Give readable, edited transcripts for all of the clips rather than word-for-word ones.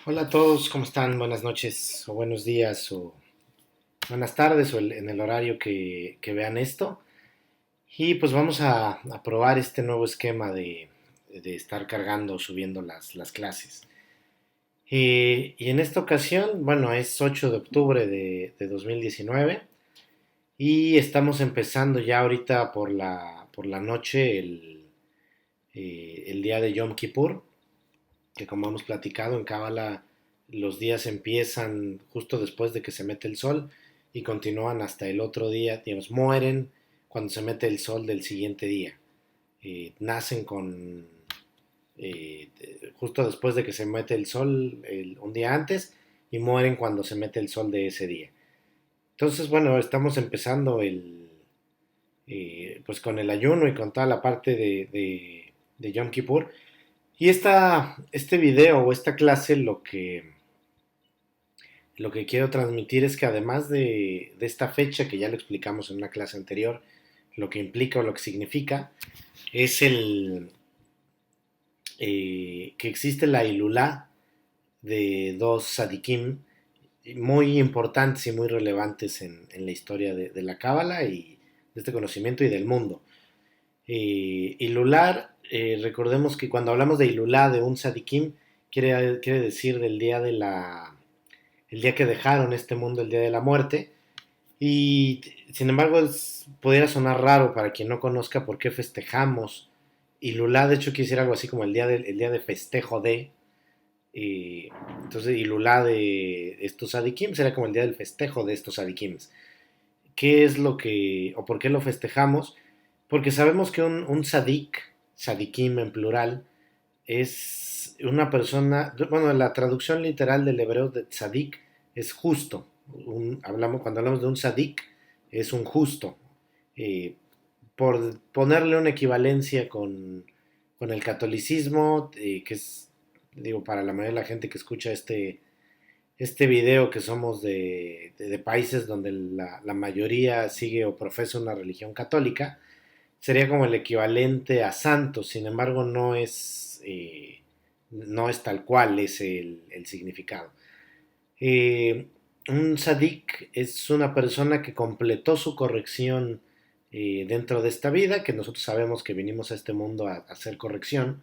Hola a todos, ¿cómo están? Buenas noches o buenos días o buenas tardes o en el horario que vean esto. Y pues vamos a probar este nuevo esquema de estar cargando o subiendo las clases. Y en esta ocasión, bueno, es 8 de octubre de 2019 y estamos empezando ya ahorita por la noche el día de Yom Kippur, que como hemos platicado en Cábala, los días empiezan justo después de que se mete el sol y continúan hasta el otro día, digamos, mueren cuando se mete el sol del siguiente día. Nacen eh, justo después de que se mete el sol un día antes y mueren cuando se mete el sol de ese día. Entonces, bueno, estamos empezando pues con el ayuno y con toda la parte de Yom Kippur. Y este video o esta clase lo que quiero transmitir es que además de esta fecha, que ya lo explicamos en una clase anterior, lo que implica o lo que significa, es que existe la Ilulá de dos Sadikim muy importantes y muy relevantes en la historia de la Cábala y de este conocimiento y del mundo. Ilular, recordemos que cuando hablamos de Ilulá, de un Sadikim, quiere decir del día el día que dejaron este mundo, el día de la muerte. Y sin embargo, pudiera sonar raro para quien no conozca por qué festejamos. Ilulá, de hecho, quiere decir algo así como el día de festejo de. Entonces, Ilulá de estos Sadikim será como el día del festejo de estos Sadikims. ¿Qué es lo que, o por qué lo festejamos? Porque sabemos que un sadik, sadikim en plural, es una persona, bueno, la traducción literal del hebreo de sadik es justo. Cuando hablamos de un sadik, es un justo. Eh, por ponerle una equivalencia con el catolicismo, que es, digo, para la mayoría de la gente que escucha este video, que somos de países donde la mayoría sigue o profesa una religión católica, sería como el equivalente a santo. Sin embargo, no es tal cual es el significado. Eh, un sadik es una persona que completó su corrección dentro de esta vida, que nosotros sabemos que vinimos a este mundo a hacer corrección,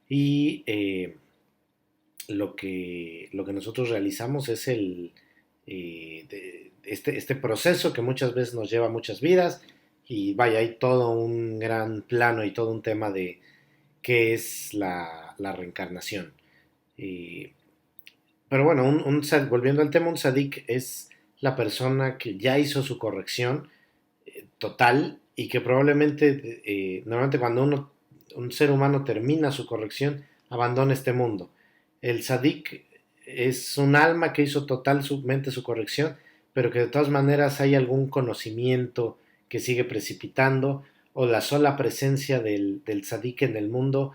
y lo que nosotros realizamos es este proceso que muchas veces nos lleva a muchas vidas, y vaya, hay todo un gran plano y todo un tema de qué es la reencarnación. Eh, pero bueno, volviendo al tema, un sadik es la persona que ya hizo su corrección total y que probablemente, normalmente cuando un ser humano termina su corrección, abandona este mundo. El sadik es un alma que hizo totalmente su corrección, pero que de todas maneras hay algún conocimiento que sigue precipitando, o la sola presencia del sadik en el mundo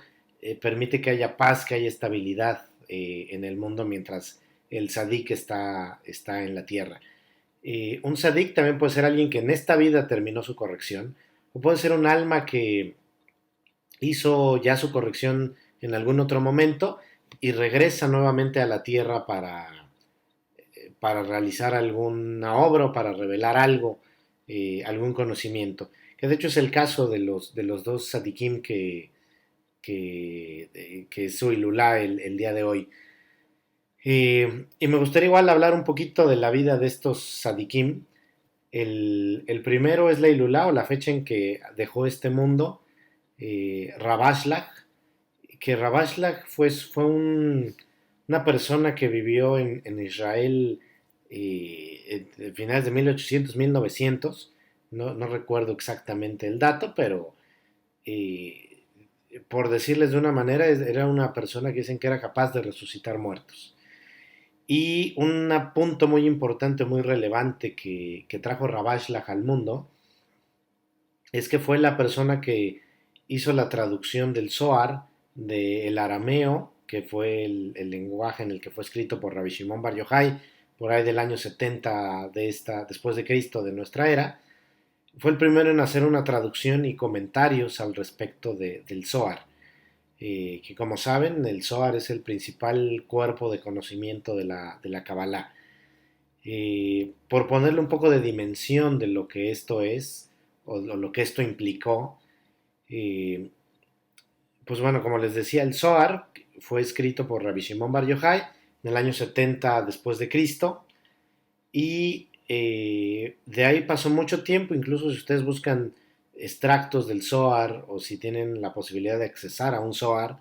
permite que haya paz, que haya estabilidad en el mundo mientras el sadik está en la tierra. Un sadik también puede ser alguien que en esta vida terminó su corrección, o puede ser un alma que hizo ya su corrección en algún otro momento y regresa nuevamente a la tierra para realizar alguna obra o para revelar algo, algún conocimiento. Que de hecho es el caso de los dos sadikim que es su Ilulá el día de hoy. Y me gustaría igual hablar un poquito de la vida de estos sadikim. El primero es la Ilulá, o la fecha en que dejó este mundo, Rabashlag, que Rabashlag fue una persona que vivió en Israel en finales de 1800, 1900, no recuerdo exactamente el dato, pero eh, por decirles de una manera, era una persona que dicen que era capaz de resucitar muertos. Y un punto muy importante, muy relevante que trajo Rabashlag al mundo, es que fue la persona que hizo la traducción del Zohar del arameo, que fue el lenguaje en el que fue escrito por Rabbi Shimon Bar Yochai, por ahí del año 70 después de Cristo de nuestra era. Fue el primero en hacer una traducción y comentarios al respecto del Zohar. que como saben, el Zohar es el principal cuerpo de conocimiento de la Kabbalah. Por ponerle un poco de dimensión de lo que esto es, o lo que esto implicó, eh, pues bueno, como les decía, el Zohar fue escrito por Rabbi Shimon Bar Yochai en el año 70 después de Cristo, y de ahí pasó mucho tiempo. Incluso si ustedes buscan extractos del Zohar o si tienen la posibilidad de accesar a un Zohar,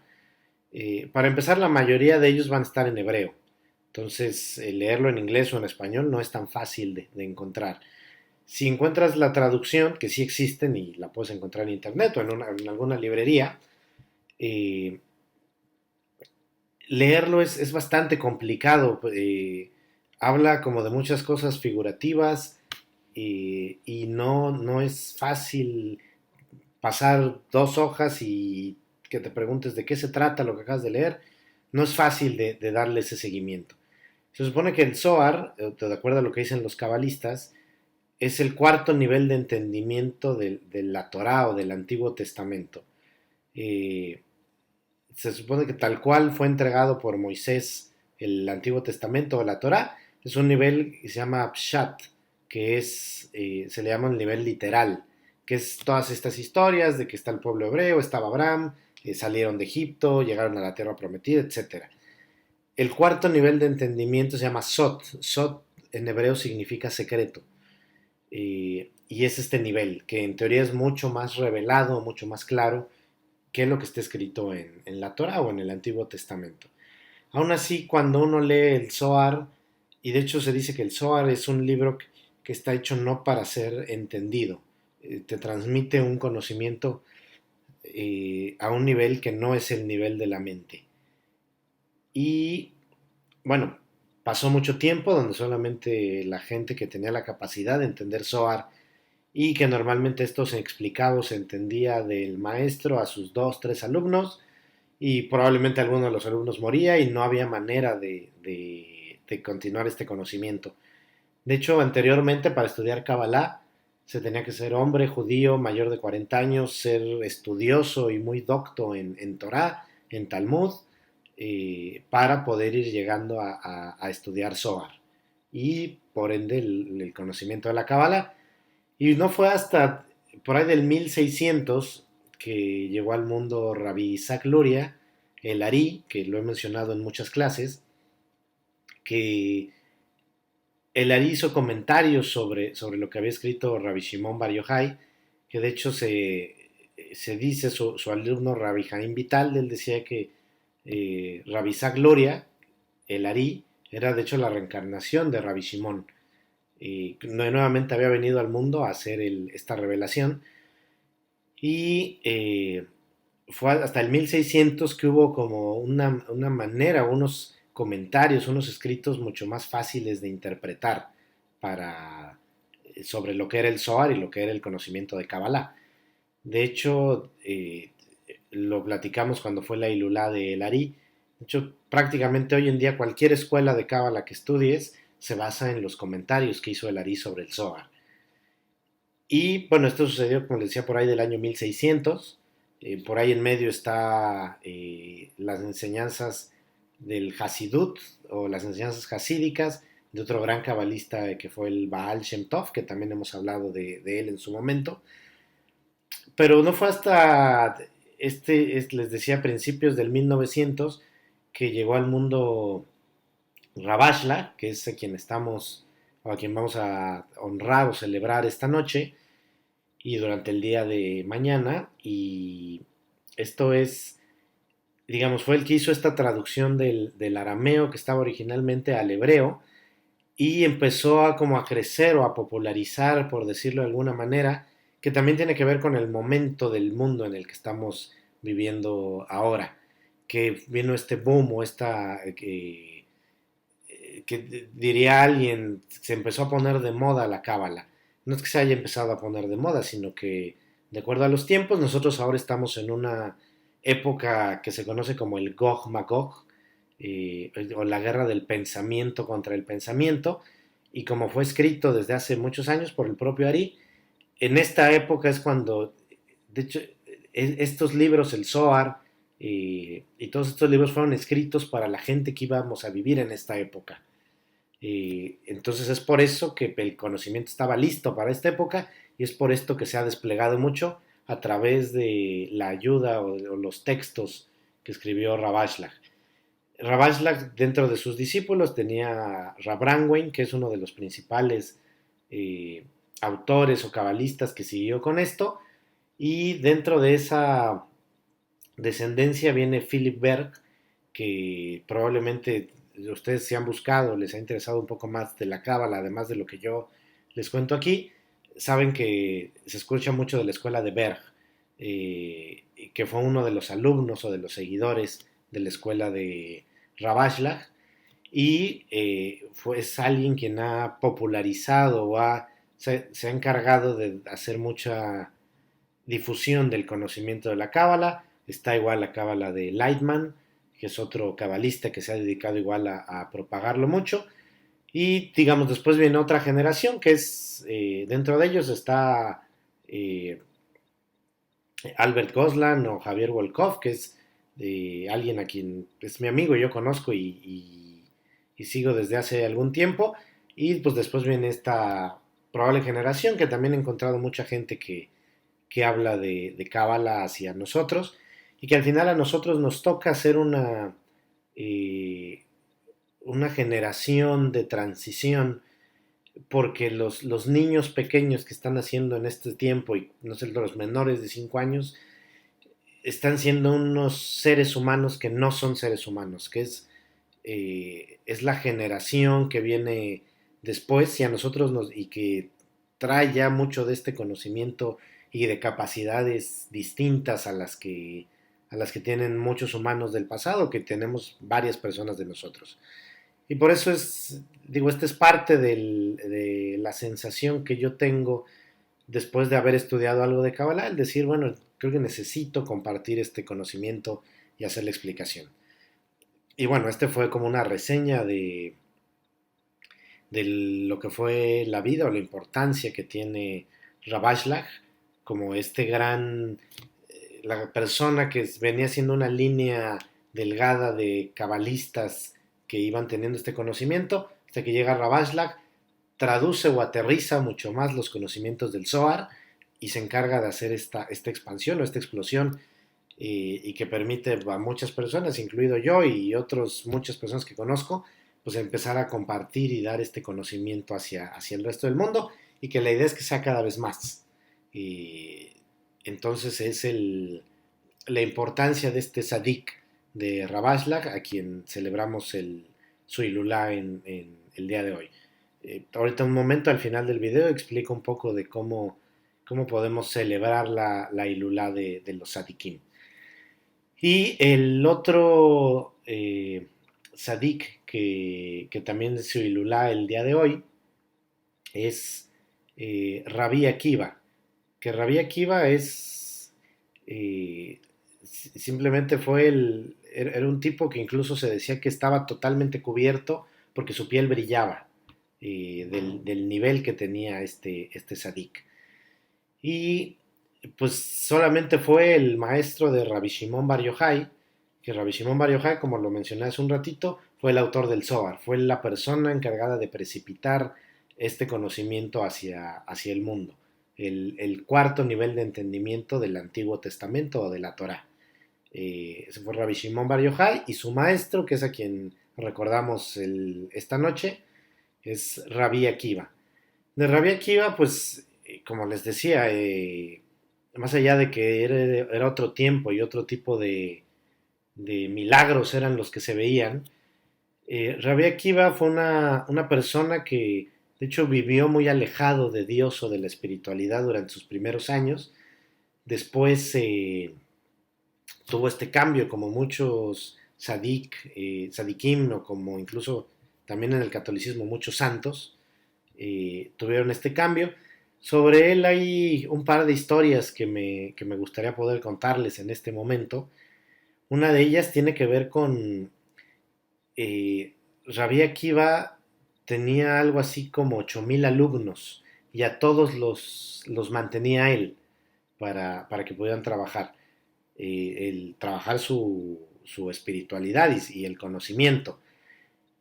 para empezar, la mayoría de ellos van a estar en hebreo. Entonces, leerlo en inglés o en español no es tan fácil de encontrar. Si encuentras la traducción, que sí existen y la puedes encontrar en internet o en alguna librería, eh, leerlo es bastante complicado. Habla como de muchas cosas figurativas, y no es fácil pasar dos hojas y que te preguntes de qué se trata lo que acabas de leer. No es fácil de darle ese seguimiento. Se supone que el Zohar, de acuerdo a lo que dicen los cabalistas, es el cuarto nivel de entendimiento de la Torá o del Antiguo Testamento. Eh, Se supone que tal cual fue entregado por Moisés el Antiguo Testamento o la Torá, es un nivel que se llama Pshat, que se le llama el nivel literal, que es todas estas historias de que está el pueblo hebreo, estaba Abraham, salieron de Egipto, llegaron a la tierra prometida, etcétera. El cuarto nivel de entendimiento se llama Sot. Sot en hebreo significa secreto. Y es este nivel, que en teoría es mucho más revelado, mucho más claro que lo que está escrito en la Torah o en el Antiguo Testamento. Aún así, cuando uno lee el Zohar, y de hecho se dice que el Zohar es un libro que está hecho no para ser entendido, te transmite un conocimiento a un nivel que no es el nivel de la mente. Y bueno, pasó mucho tiempo donde solamente la gente que tenía la capacidad de entender Zohar, y que normalmente esto se explicaba o se entendía del maestro a sus dos, tres alumnos, y probablemente alguno de los alumnos moría y no había manera de continuar este conocimiento. De hecho, anteriormente para estudiar Kabbalah se tenía que ser hombre judío mayor de 40 años, ser estudioso y muy docto en Torah, en Talmud, para poder ir llegando a estudiar Zohar y por ende el conocimiento de la Kabbalah. Y no fue hasta por ahí del 1600 que llegó al mundo Rabbi Isaac Luria, el Ari, que lo he mencionado en muchas clases, que el Ari hizo comentarios sobre lo que había escrito Rabbi Shimon Bar Yochai, que de hecho se dice su alumno Rabbi Jaim Vital, él decía que Rabbi Isaac Luria, el Ari, era de hecho la reencarnación de Rabbi Shimon. Nuevamente había venido al mundo a hacer esta revelación, y fue hasta el 1600 que hubo como una manera, unos comentarios, unos escritos mucho más fáciles de interpretar para, sobre lo que era el Zohar y lo que era el conocimiento de Kabbalah. De hecho, lo platicamos cuando fue la Ilulá de El Ari. De hecho, prácticamente hoy en día cualquier escuela de Kabbalah que estudies se basa en los comentarios que hizo El Ari sobre el Zohar. Y bueno, esto sucedió, como les decía, por ahí del año 1600. Por ahí en medio está las enseñanzas del Hasidut o las enseñanzas hasídicas de otro gran cabalista que fue el Baal Shem Tov, que también hemos hablado de él en su momento. Pero no fue hasta les decía, a principios del 1900 que llegó al mundo Rabashla, que es a quien estamos o a quien vamos a honrar o celebrar esta noche y durante el día de mañana. Y esto es, digamos, fue el que hizo esta traducción del arameo que estaba originalmente al hebreo, y empezó a como a crecer o a popularizar, por decirlo de alguna manera, que también tiene que ver con el momento del mundo en el que estamos viviendo ahora, que vino este boom o que diría alguien, se empezó a poner de moda la cábala. No es que se haya empezado a poner de moda, sino que de acuerdo a los tiempos, nosotros ahora estamos en una época que se conoce como el Gog Magog, o la guerra del pensamiento contra el pensamiento, y como fue escrito desde hace muchos años por el propio Ari, en esta época es cuando, de hecho, estos libros, el Zohar, y todos estos libros fueron escritos para la gente que íbamos a vivir en esta época. Entonces es por eso que el conocimiento estaba listo para esta época y es por esto que se ha desplegado mucho a través de la ayuda o los textos que escribió Ravashlag. Ravashlag, dentro de sus discípulos, tenía Rav Brangwein, que es uno de los principales eh, autores o cabalistas que siguió con esto, y dentro de esa descendencia viene Philip Berg, que probablemente ustedes se han buscado, les ha interesado un poco más de la cábala, además de lo que yo les cuento aquí, saben que se escucha mucho de la escuela de Berg, que fue uno de los alumnos o de los seguidores de la escuela de Ravashlag, y es alguien quien ha popularizado o se ha encargado de hacer mucha difusión del conocimiento de la cábala. Está igual la cábala de Lightman, que es otro cabalista que se ha dedicado igual a propagarlo mucho. Y digamos, después viene otra generación que es, dentro de ellos está eh, Albert Goslan o Javier Volkov, que es alguien a quien es mi amigo y yo conozco y sigo desde hace algún tiempo. Y pues después viene esta probable generación que también he encontrado mucha gente que habla de cábala hacia nosotros y que al final a nosotros nos toca hacer eh, una generación de transición porque los niños pequeños que están haciendo en este tiempo y no sé, los menores de 5 años están siendo unos seres humanos que no son seres humanos, que es la generación que viene después y a nosotros y que trae ya mucho de este conocimiento y de capacidades distintas a las que tienen muchos humanos del pasado, que tenemos varias personas de nosotros. Y por eso digo, esta es parte de la sensación que yo tengo después de haber estudiado algo de Kabbalah, el decir, bueno, creo que necesito compartir este conocimiento y hacer la explicación. Y bueno, este fue como una reseña de lo que fue la vida o la importancia que tiene Ravashlag como este gran, la persona que venía siendo una línea delgada de cabalistas que iban teniendo este conocimiento, hasta que llega Ravashlag, traduce o aterriza mucho más los conocimientos del Zohar y se encarga de hacer esta expansión o esta explosión y que permite a muchas personas, incluido yo y otras muchas personas que conozco, pues empezar a compartir y dar este conocimiento hacia el resto del mundo y que la idea es que sea cada vez más. Y entonces es la importancia de este Sadik de Ravashlag, a quien celebramos su Ilulá en el día de hoy. Ahorita un momento al final del video explico un poco de cómo podemos celebrar la Ilulá de los Sadikim. Y el otro Sadik que también es su Ilulá el día de hoy es Rabbi Akiva, que Rabbi Akiva es simplemente era un tipo que incluso se decía que estaba totalmente cubierto porque su piel brillaba del nivel que tenía este Sadik. Y pues solamente fue el maestro de Rabbi Shimon Bar Yochai, que Rabbi Shimon Bar Yochai, como lo mencioné hace un ratito, fue el autor del Zohar, fue la persona encargada de precipitar este conocimiento hacia el mundo, el cuarto nivel de entendimiento del Antiguo Testamento o de la Torá. Ese fue Rabbi Shimon Bar Yochai y su maestro, que es a quien recordamos esta noche, es Rabbi Akiva. De Rabbi Akiva, pues, como les decía, más allá de que era otro tiempo y otro tipo de milagros eran los que se veían, Rabbi Akiva fue una persona que, de hecho, vivió muy alejado de Dios o de la espiritualidad durante sus primeros años. Después tuvo este cambio, como muchos sadikim, o como incluso también en el catolicismo muchos santos tuvieron este cambio. Sobre él hay un par de historias que me gustaría poder contarles en este momento. Una de ellas tiene que ver con Rabbi Akiva tenía algo así como 8,000 alumnos y a todos los mantenía él para que pudieran trabajar. el trabajar su espiritualidad y el conocimiento.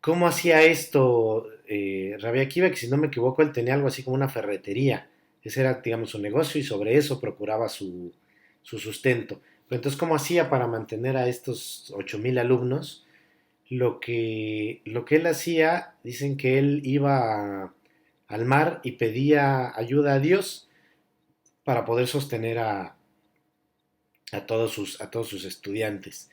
¿Cómo hacía esto Rabbi Akiva? Que si no me equivoco, él tenía algo así como una ferretería. Ese era, digamos, su negocio y sobre eso procuraba su sustento. Pero entonces, ¿cómo hacía para mantener a estos 8,000 alumnos? Lo que él hacía, dicen que él iba al mar y pedía ayuda a Dios para poder sostener a todos sus estudiantes.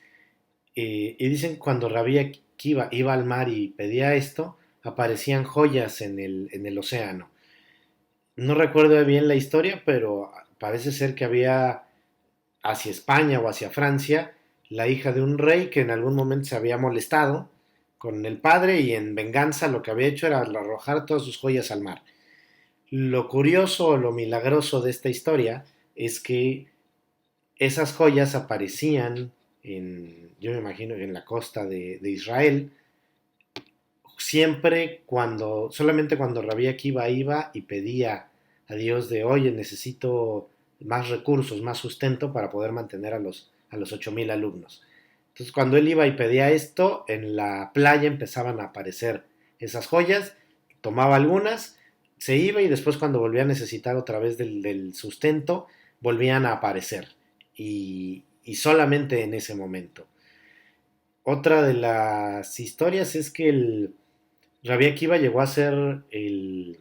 Y dicen que cuando Rabbi Akiva iba al mar y pedía esto, aparecían joyas en el océano. No recuerdo bien la historia, pero parece ser que había hacia España o hacia Francia la hija de un rey que en algún momento se había molestado con el padre y en venganza lo que había hecho era arrojar todas sus joyas al mar. Lo curioso o lo milagroso de esta historia es que esas joyas aparecían yo me imagino, en la costa de Israel, solamente cuando Rabí Akiva iba y pedía a Dios de, oye, necesito más recursos, más sustento para poder mantener a los 8,000 alumnos. Entonces, cuando él iba y pedía esto, en la playa empezaban a aparecer esas joyas, tomaba algunas, se iba y después cuando volvía a necesitar otra vez del sustento, volvían a aparecer. Y solamente en ese momento. Otra de las historias es que Rabí Akiva llegó a ser el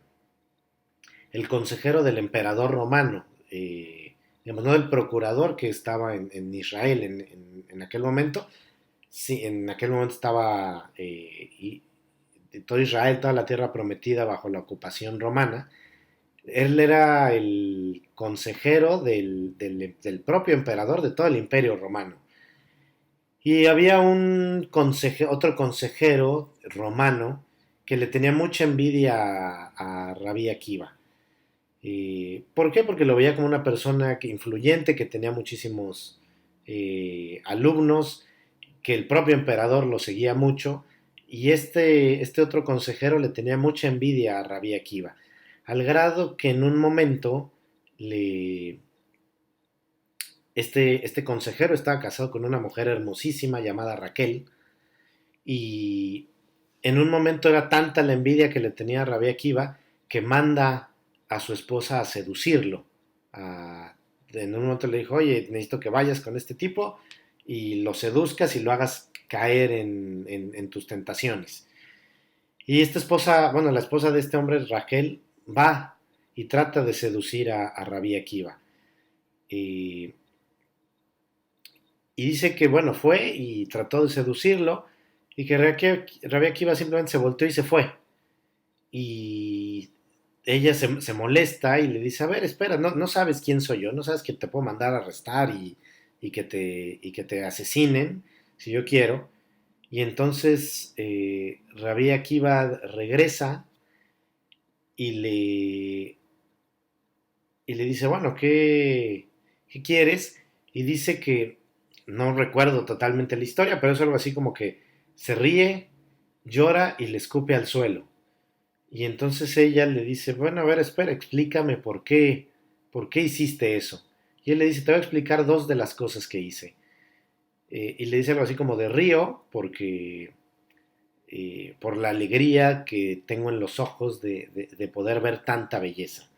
consejero del emperador romano, digamos, no del procurador que estaba en Israel en aquel momento. Sí, en aquel momento estaba todo Israel, toda la tierra prometida bajo la ocupación romana. Él era el consejero del propio emperador de todo el imperio romano. Y había otro consejero romano que le tenía mucha envidia a Rabí Akiva. ¿Por qué? Porque lo veía como una persona influyente, que tenía muchísimos alumnos, que el propio emperador lo seguía mucho, y este otro consejero le tenía mucha envidia a Rabí Akiva, al grado que en un momento le, este consejero estaba casado con una mujer hermosísima llamada Raquel, y en un momento era tanta la envidia que le tenía a Rabí Akiva que manda a su esposa a seducirlo. En un momento le dijo, oye, necesito que vayas con este tipo y lo seduzcas y lo hagas caer en tus tentaciones. Y esta esposa, bueno, la esposa de este hombre, Raquel, va y trata de seducir a Rabí Akiva. Y Y dice que, bueno, fue y trató de seducirlo y que Rabia Akiva simplemente se volteó y se fue. Y ella se molesta y le dice, a ver, espera, no sabes quién soy yo, no sabes que te puedo mandar a arrestar y que te asesinen si yo quiero. Y entonces Rabia Akiva regresa y le, y le dice, bueno, ¿qué quieres? Y dice que, no recuerdo totalmente la historia, pero es algo así como que se ríe, llora y le escupe al suelo. Y entonces ella le dice, bueno, a ver, espera, explícame por qué hiciste eso. Y él le dice, te voy a explicar dos de las cosas que hice. Y le dice algo así como de río, porque por la alegría que tengo en los ojos de poder ver tanta belleza.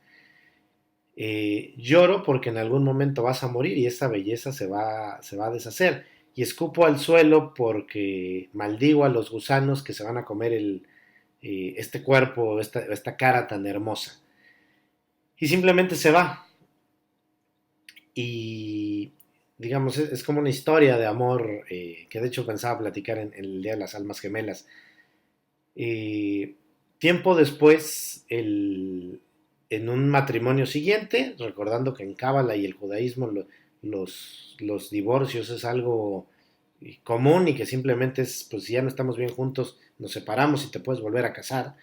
Lloro porque en algún momento vas a morir y esa belleza se va a deshacer. Y escupo al suelo porque maldigo a los gusanos que se van a comer este cuerpo, esta cara tan hermosa. Y simplemente se va. Y digamos, es como una historia de amor que de hecho pensaba platicar en el Día de las Almas Gemelas. Eh, Tiempo después, en un matrimonio siguiente, recordando que en Cábala y el judaísmo los divorcios es algo común y que simplemente es, pues si ya no estamos bien juntos, nos separamos y te puedes volver a casar.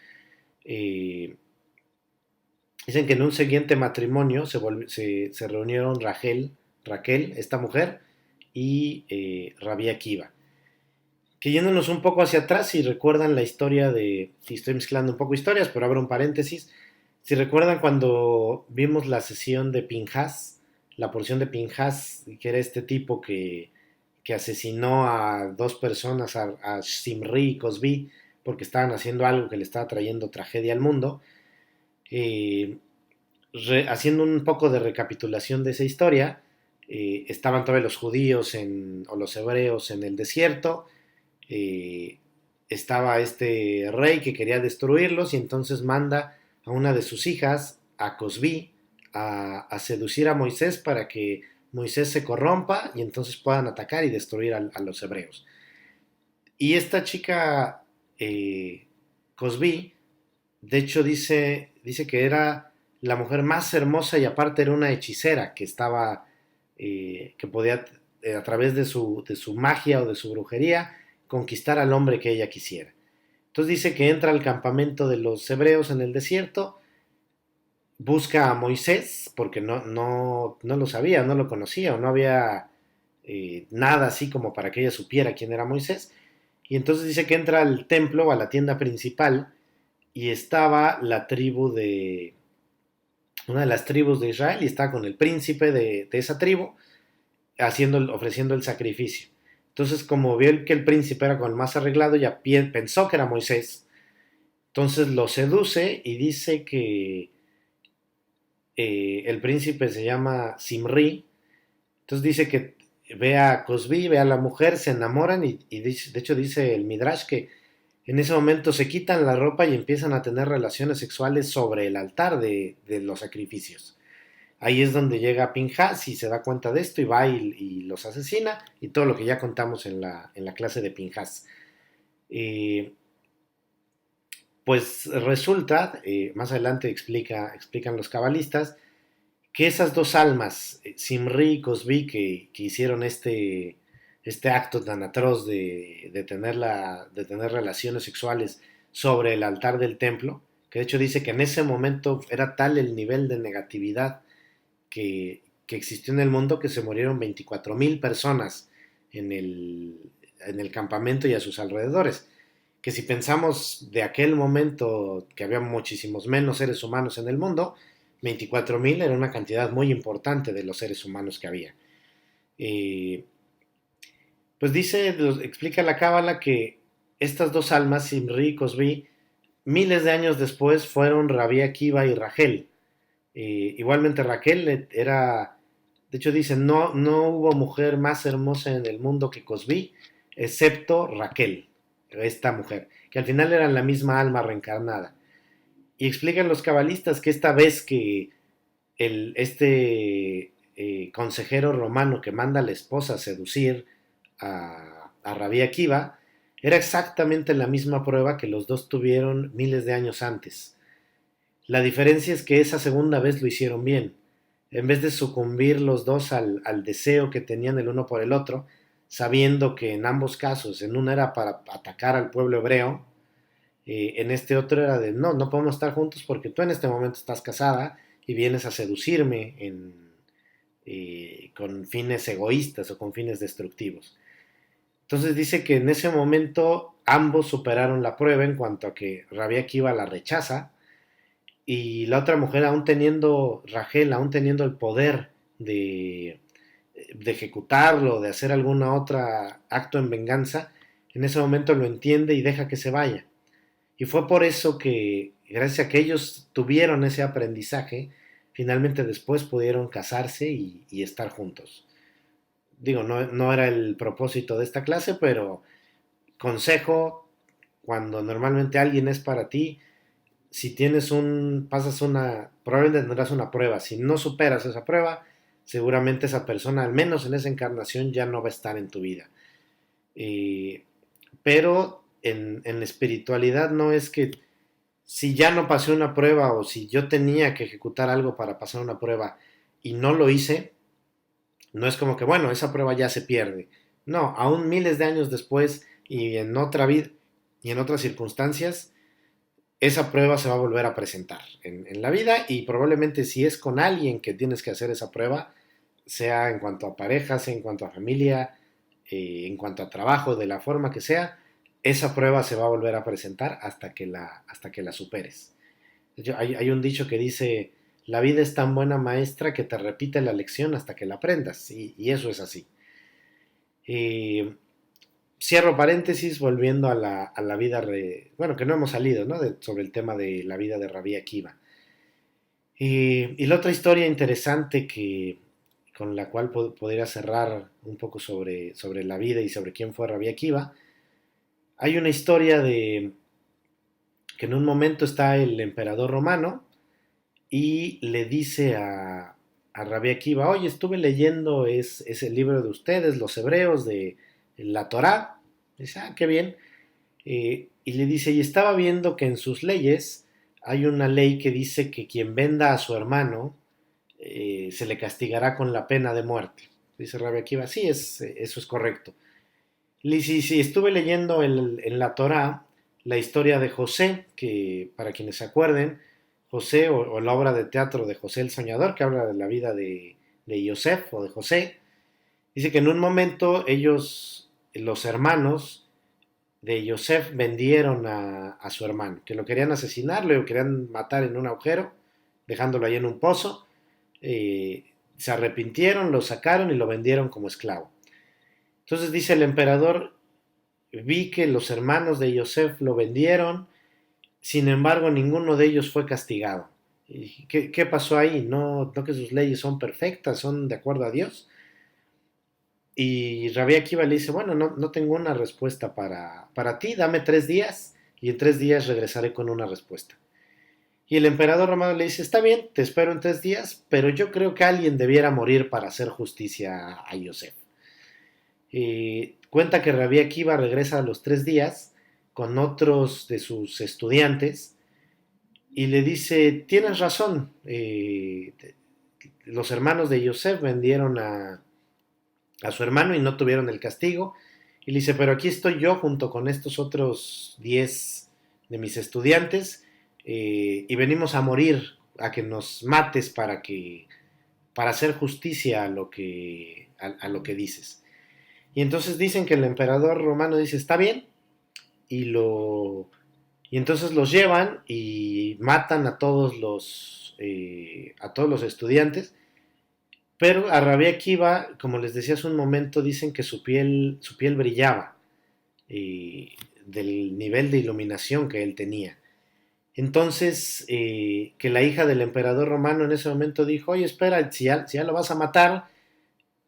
Eh, Dicen que en un siguiente matrimonio se reunieron Raquel, esta mujer, y Rabí Akiva. Que yéndonos un poco hacia atrás, si recuerdan la historia si estoy mezclando un poco historias, pero abro un paréntesis, si recuerdan cuando vimos la sesión de Pinhas, la porción de Pinhas, que era este tipo que asesinó a dos personas, a Simri y Cosby, porque estaban haciendo algo que le estaba trayendo tragedia al mundo. Eh, Haciendo un poco de recapitulación de esa historia, estaban todavía los judíos o los hebreos en el desierto, eh, estaba este rey que quería destruirlos y entonces manda a una de sus hijas, a Cosbi, a seducir a Moisés para que Moisés se corrompa y entonces puedan atacar y destruir a los hebreos. Y esta chica, Cosbi, de hecho dice que era la mujer más hermosa y aparte era una hechicera que estaba, que podía a través de su magia o de su brujería conquistar al hombre que ella quisiera. Entonces dice que entra al campamento de los hebreos en el desierto, busca a Moisés, porque no lo sabía, no lo conocía, o no había nada así como para que ella supiera quién era Moisés. Y entonces dice que entra al templo, a la tienda principal, y estaba la tribu de, una de las tribus de Israel, y está con el príncipe de esa tribu, ofreciendo el sacrificio. Entonces, como vio que el príncipe era con el más arreglado, ya pensó que era Moisés. Entonces lo seduce y dice que el príncipe se llama Simri. Entonces dice que ve a Cosbi, ve a la mujer, se enamoran y de hecho dice el Midrash que en ese momento se quitan la ropa y empiezan a tener relaciones sexuales sobre el altar de los sacrificios. Ahí es donde llega Pinhas y se da cuenta de esto y va y los asesina y todo lo que ya contamos en la clase de Pinhas. Eh, pues resulta, más adelante explican los cabalistas, que esas dos almas, Simri y Cosbi, que hicieron este acto tan atroz de tener relaciones sexuales sobre el altar del templo, que de hecho dice que en ese momento era tal el nivel de negatividad que existió en el mundo que se murieron 24,000 personas en en el campamento y a sus alrededores. Que si pensamos de aquel momento que había muchísimos menos seres humanos en el mundo, 24,000 era una cantidad muy importante de los seres humanos que había. Eh, pues explica la Cábala que estas dos almas, Simri y Cosbi, miles de años después fueron Rabí Akiva y Rachel. Igualmente Raquel era, de hecho dice, no hubo mujer más hermosa en el mundo que Cosbi, excepto Raquel, esta mujer, que al final eran la misma alma reencarnada. Y explican los cabalistas que esta vez que este consejero romano que manda a la esposa a seducir a Rabí Akiva, era exactamente la misma prueba que los dos tuvieron miles de años antes. La diferencia es que esa segunda vez lo hicieron bien. En vez de sucumbir los dos al deseo que tenían el uno por el otro, sabiendo que en ambos casos, en uno era para atacar al pueblo hebreo, en este otro era de no podemos estar juntos porque tú en este momento estás casada y vienes a seducirme con fines egoístas o con fines destructivos. Entonces dice que en ese momento ambos superaron la prueba en cuanto a que Rabia Akiva la rechaza y la otra mujer aún teniendo, Rachel, aún teniendo el poder de ejecutarlo, de hacer alguna otra acto en venganza, en ese momento lo entiende y deja que se vaya. Y fue por eso que, gracias a que ellos tuvieron ese aprendizaje, finalmente después pudieron casarse y estar juntos. Digo, no era el propósito de esta clase, pero consejo, cuando normalmente alguien es para ti, si probablemente tendrás una prueba. Si no superas esa prueba, seguramente esa persona, al menos en esa encarnación, ya no va a estar en tu vida. Eh, pero en la espiritualidad no es que si ya no pasé una prueba o si yo tenía que ejecutar algo para pasar una prueba y no lo hice, no es como que, bueno, esa prueba ya se pierde. No, aún miles de años después y en otra vida y en otras circunstancias, esa prueba se va a volver a presentar en la vida y probablemente si es con alguien que tienes que hacer esa prueba, sea en cuanto a pareja, sea en cuanto a familia, en cuanto a trabajo, de la forma que sea, esa prueba se va a volver a presentar hasta que la superes. Hay un dicho que dice, la vida es tan buena maestra que te repite la lección hasta que la aprendas, y eso es así. Eh, Cierro paréntesis volviendo a la vida, bueno, que no hemos salido, ¿no? Sobre el tema de la vida de Rabí Akiva. Y la otra historia interesante con la cual podría cerrar un poco sobre la vida y sobre quién fue Rabí Akiva, hay una historia de que en un momento está el emperador romano y le dice a Rabí Akiva, oye, estuve leyendo ese libro de ustedes, los hebreos, de la Torá. Dice, ah, qué bien. Y le dice, y estaba viendo que en sus leyes hay una ley que dice que quien venda a su hermano se le castigará con la pena de muerte. Dice Rabbi Akiva, sí, eso es correcto. Le dice, sí, estuve leyendo en la Torá la historia de José, que para quienes se acuerden, José o la obra de teatro de José el Soñador, que habla de la vida de Yosef o de José, dice que en un momento ellos, los hermanos, de Yosef vendieron a su hermano, que lo querían asesinar, lo querían matar en un agujero, dejándolo ahí en un pozo. Se arrepintieron, lo sacaron y lo vendieron como esclavo. Entonces dice el emperador, vi que los hermanos de Yosef lo vendieron, sin embargo ninguno de ellos fue castigado. ¿Qué pasó ahí? No que sus leyes son perfectas, son de acuerdo a Dios. Y Rabbi Akiva le dice, bueno, no tengo una respuesta para ti, dame 3 días y en 3 días regresaré con una respuesta. Y el emperador romano le dice, está bien, te espero en 3 días, pero yo creo que alguien debiera morir para hacer justicia a Yosef. Cuenta que Rabbi Akiva regresa a los 3 días con otros de sus estudiantes y le dice, tienes razón, los hermanos de Yosef vendieron a su hermano y no tuvieron el castigo. Y le dice, pero aquí estoy yo junto con estos otros 10 de mis estudiantes y venimos a morir, a que nos mates para hacer justicia a lo que dices. Y entonces dicen que el emperador romano dice, está bien, y y entonces los llevan y matan a todos los estudiantes, pero a Rabbi Akiva, como les decía hace un momento, dicen que su piel brillaba del nivel de iluminación que él tenía. Entonces, que la hija del emperador romano en ese momento dijo, oye, espera, si ya lo vas a matar,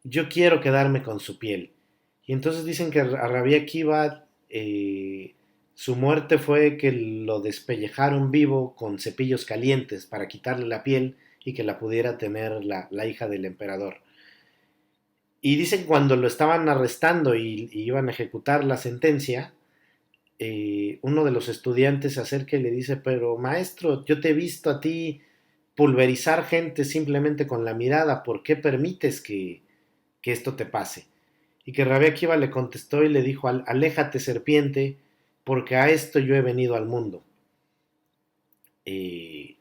yo quiero quedarme con su piel. Y entonces dicen que a Rabbi Akiva su muerte fue que lo despellejaron vivo con cepillos calientes para quitarle la piel y que la pudiera tener la hija del emperador. Y dicen que cuando lo estaban arrestando y iban a ejecutar la sentencia, uno de los estudiantes se acerca y le dice, pero maestro, yo te he visto a ti pulverizar gente simplemente con la mirada, ¿por qué permites que esto te pase? Y que Rabbi Akiva le contestó y le dijo, aléjate serpiente, porque a esto yo he venido al mundo. Eh,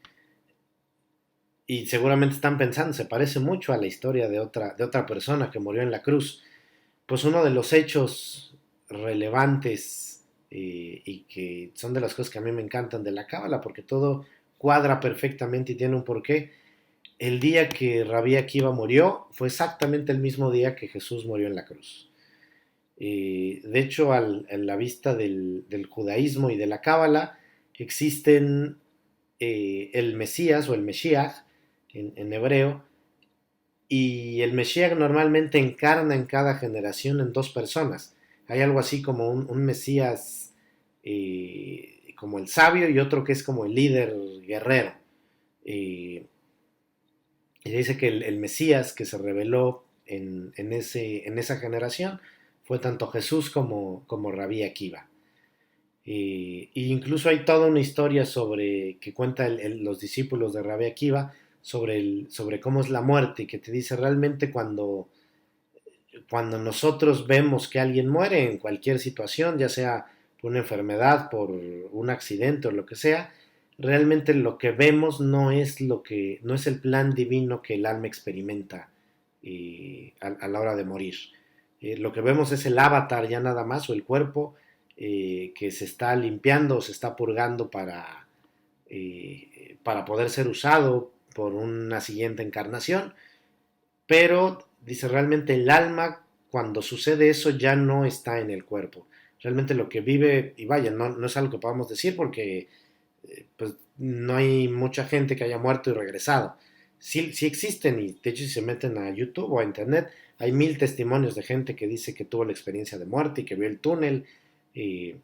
y seguramente están pensando, se parece mucho a la historia de otra persona que murió en la cruz. Pues uno de los hechos relevantes y que son de las cosas que a mí me encantan de la Cábala, porque todo cuadra perfectamente y tiene un porqué. El día que Rabí Akiva murió fue exactamente el mismo día que Jesús murió en la cruz. De hecho, a la vista del judaísmo y de la Cábala, existen el Mesías o el Mesías en hebreo, y el Mesías normalmente encarna en cada generación en dos personas. Hay algo así como un Mesías como el sabio y otro que es como el líder guerrero. Eh, y dice que el Mesías que se reveló en esa generación fue tanto Jesús como Rabí Akiva. Y incluso hay toda una historia que cuenta los discípulos de Rabbi Akiva sobre cómo es la muerte y que te dice realmente cuando nosotros vemos que alguien muere en cualquier situación, ya sea por una enfermedad, por un accidente o lo que sea, realmente lo que vemos no es el plan divino que el alma experimenta a la hora de morir. Lo que vemos es el avatar ya nada más o el cuerpo que se está limpiando o se está purgando para poder ser usado por una siguiente encarnación, pero dice realmente el alma cuando sucede eso ya no está en el cuerpo. Realmente lo que vive, y vaya, no es algo que podamos decir porque pues no hay mucha gente que haya muerto y regresado. Sí, sí existen, y de hecho si se meten a YouTube o a Internet, hay 1000 testimonios de gente que dice que tuvo la experiencia de muerte y que vio el túnel. Y,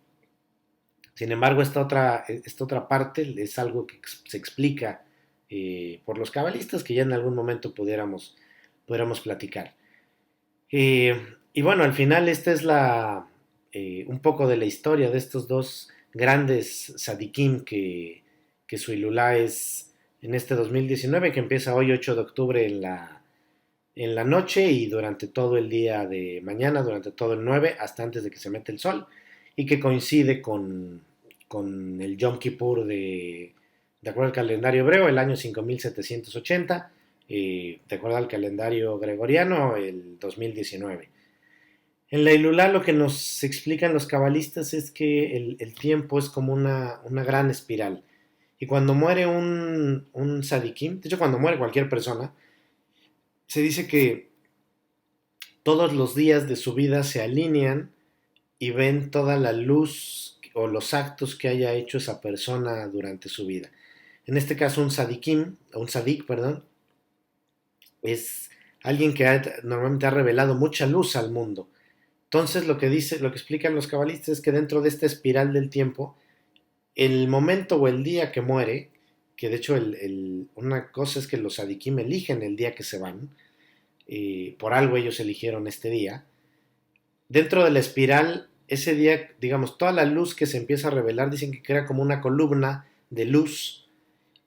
sin embargo, esta otra parte es algo que se explica por los cabalistas que ya en algún momento pudiéramos platicar. Y bueno, al final esta es un poco de la historia de estos dos grandes sadikim que su Ilulá es en este 2019, que empieza hoy 8 de octubre en la noche y durante todo el día de mañana, durante todo el 9 hasta antes de que se mete el sol, y que coincide con el Yom Kippur de acuerdo al calendario hebreo, el año 5780, de acuerdo al calendario gregoriano, el 2019. En la Ilulá lo que nos explican los cabalistas es que el tiempo es como una gran espiral. Y cuando muere un sadikim, de hecho cuando muere cualquier persona, se dice que todos los días de su vida se alinean y ven toda la luz o los actos que haya hecho esa persona durante su vida. En este caso un sadik, perdón, es alguien que normalmente ha revelado mucha luz al mundo. Entonces lo que explican los cabalistas es que dentro de esta espiral del tiempo, el momento o el día que muere, que de hecho una cosa es que los sadikim eligen el día que se van, por algo ellos eligieron este día, dentro de la espiral, ese día, digamos, toda la luz que se empieza a revelar, dicen que crea como una columna de luz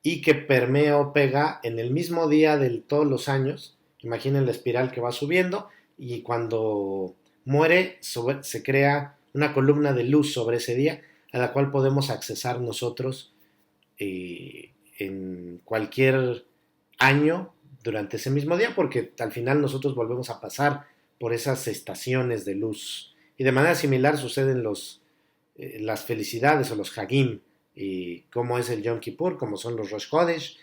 y que permea o pega en el mismo día de todos los años. Imaginen la espiral que va subiendo y cuando muere se crea una columna de luz sobre ese día a la cual podemos accesar nosotros en cualquier año durante ese mismo día, porque al final nosotros volvemos a pasar por esas estaciones de luz. Y de manera similar suceden las felicidades o los Hagim, como es el Yom Kippur, como son los Rosh Chodesh,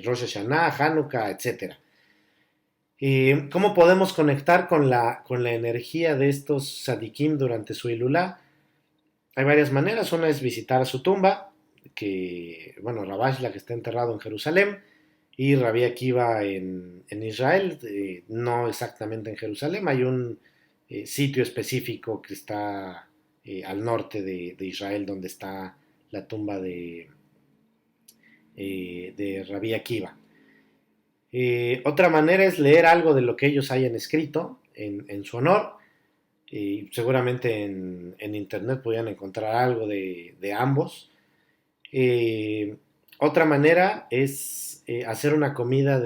Rosh Hashanah, Hanukkah, etc. ¿Cómo podemos conectar con la energía de estos Sadikim durante su Ilulá? Hay varias maneras. Una es visitar a su tumba, que, bueno, Rabash, la que está enterrado en Jerusalén, y Rabbi Akiva en Israel, no exactamente en Jerusalén, hay un sitio específico que está al norte de Israel donde está la tumba de Rabbi Akiva. Otra manera es leer algo de lo que ellos hayan escrito en su honor. Seguramente en internet podrían encontrar algo de ambos. Eh, Otra manera es hacer una comida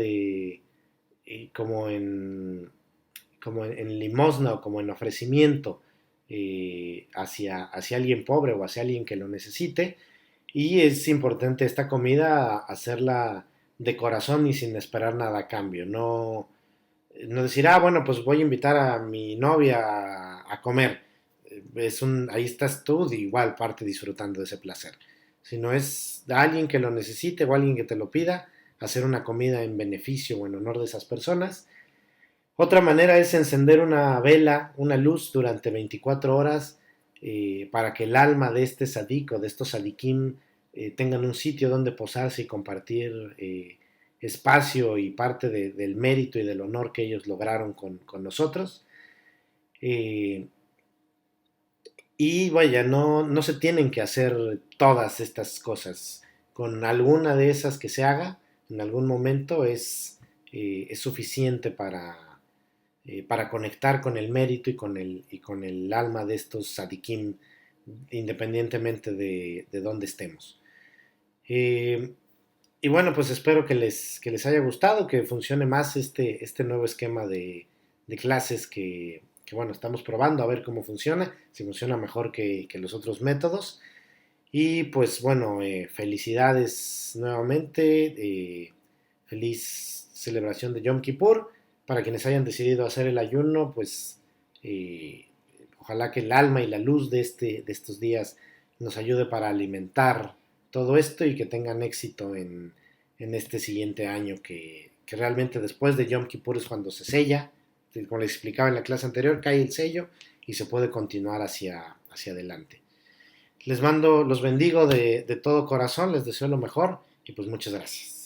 como en limosna o como en ofrecimiento hacia alguien pobre o hacia alguien que lo necesite. Y es importante esta comida hacerla de corazón y sin esperar nada a cambio. No decir, bueno, pues voy a invitar a mi novia a comer. Ahí estás tú, de igual parte disfrutando de ese placer. Si no es de alguien que lo necesite o alguien que te lo pida, hacer una comida en beneficio o en honor de esas personas. Otra manera es encender una vela, una luz durante 24 horas para que el alma de este sadik o de estos sadikim tengan un sitio donde posarse y compartir espacio y parte del mérito y del honor que ellos lograron con nosotros. Eh, y vaya, no se tienen que hacer todas estas cosas. Con alguna de esas que se haga en algún momento es suficiente para conectar con el mérito y con el alma de estos sadikim, independientemente de dónde estemos. Eh, y bueno, pues espero que les haya gustado, que funcione más este nuevo esquema de clases bueno, estamos probando a ver cómo funciona, si funciona mejor que los otros métodos. Y pues bueno, felicidades nuevamente, feliz celebración de Yom Kippur. Para quienes hayan decidido hacer el ayuno, pues ojalá que el alma y la luz de estos días nos ayude para alimentar todo esto y que tengan éxito en este siguiente año, que realmente después de Yom Kippur es cuando se sella, como les explicaba en la clase anterior, cae el sello y se puede continuar hacia adelante. Les mando, los bendigo de todo corazón, les deseo lo mejor y pues muchas gracias.